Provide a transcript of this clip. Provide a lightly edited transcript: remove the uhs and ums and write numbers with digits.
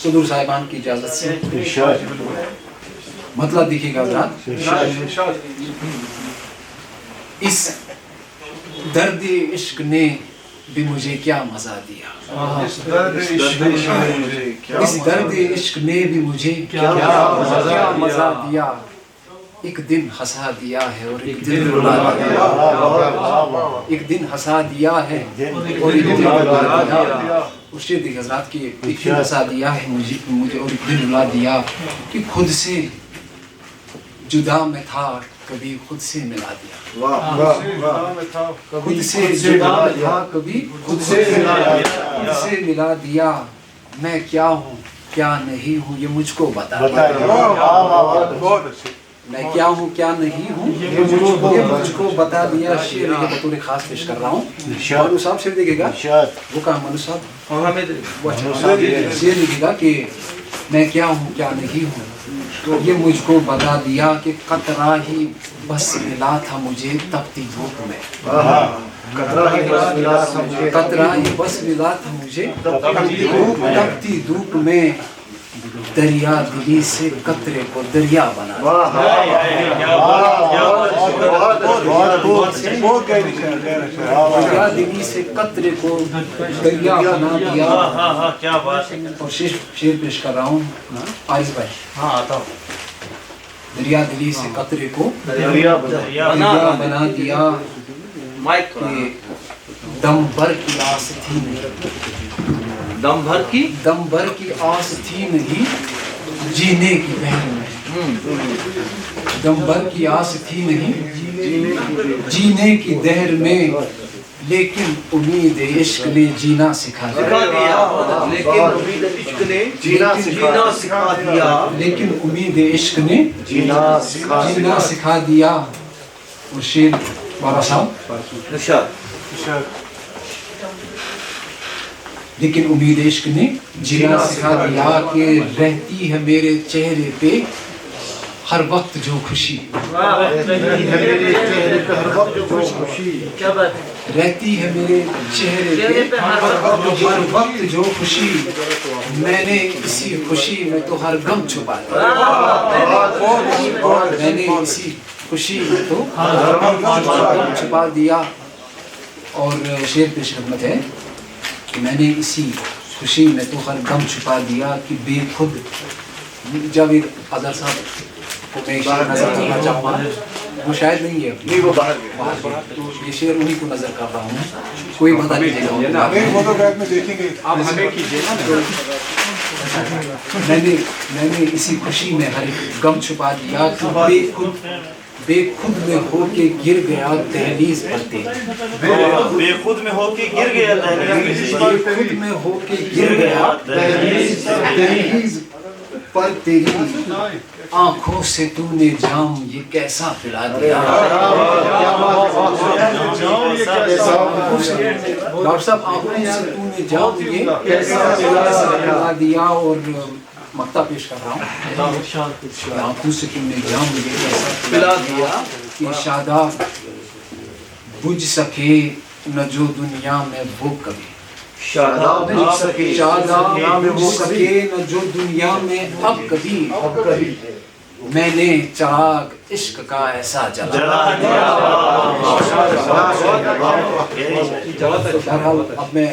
सदूर साहिबान की इजाजत से मतलब देखिएगा हज़रात, इस दर्द इश्क ने भी मुझे क्या मजा दिया, इस दर्द इश्क ने भी मुझे क्या मजा दिया। एक दिन हंसा दिया है और एक दिन रुला दिया, एक दिन हंसा दिया है और एक दिन रुला दिया। उससे देखिए हज़रात की एक दिन हंसा दिया है मुझे और एक दिन रुला दिया कि खुद से जुदा में था कभी खुद से मिला दिया, खुद से जुदा में था कभी खुद से मिला दिया। मैं क्या हूँ क्या नहीं हूँ ये मुझको बता दिया, मैं क्या हूँ क्या नहीं हूँ ये मुझको बता दिया। शेर ये बतौर खास पेश कर रहा हूँ। मनु साहब शेर देखिएगा, वो कहा मनु साहब शेर लिखेगा कि मैं क्या हूँ क्या नहीं हूँ तो ये मुझको बता दिया कि कतरा ही बस मिला था मुझे तपती धूप में, कतरा ही बस मिला था मुझे तपती धूप में। दरिया दिली से कतरे को दरिया बना दरिया दिली से कतरे को दरिया बना दिया। और शेर पेश कर रहा हूँ आइस भाई। हाँ आता हूँ। दरिया दिली से कतरे को दरिया बना दिया कि दम भर की आस थी नहीं, दम भर की आस थी नहीं जीने की बहन में, दम भर की आस थी नहीं जीने की दहर में। लेकिन उम्मीद इश्क ने जीना सिखा दिया, लेकिन उम्मीद इश्क ने जीना सिखा दिया, लेकिन उम्मीद इश्क ने जीना सिखा दिया। और शेर बाबा साहब, लेकिन उम्मीद इश्क ने जीना सिखा दिया कि रहती है मेरे चेहरे पे हर वक्त जो खुशी, रहती है मेरे चेहरे पे हर वक्त जो खुशी। मैंने इसी खुशी में तो हर गम छुपा दिया, मैंने इसी खुशी में तो हर गम छुपा दिया। और शेर पेश खिदमत है कि मैंने इसी खुशी में तो हर गम छुपा दिया कि बेखुद। जावेद अज़हर साहब को मैं शेर नजर करना चाहूँगा, वो शायद नहीं है, नहीं वो बाहर ये शेर उन्हीं को नजर कर रहा हूँ, कोई बता लीजिएगा, फोटोग्राफ में देखेंगे आप हमें कीजिए ना। मैंने इसी खुशी में हर गम छुपा दिया कि बेखुद में होके गिर गया दहलीज पर तेरी, बेखुद में होके गिर गया बेखुद में होके गिर गया दहलीज पर तेरी। आँखों से तूने जाम ये कैसा पिला दिया, डॉक्टर साहब आँखों से तूने जाम ये कैसा पिला दिया। और मक्ता पेश कर रहा हूँ, आँखों से तुमने जाम ये कैसा पिला दिया कि शादाब बुझ सके न जो दुनिया में वो कभी, शादाब बुझ सके न जो दुनिया में अब कभी। मैंने चिराग इश्क का ऐसा जला दिया। अब मैं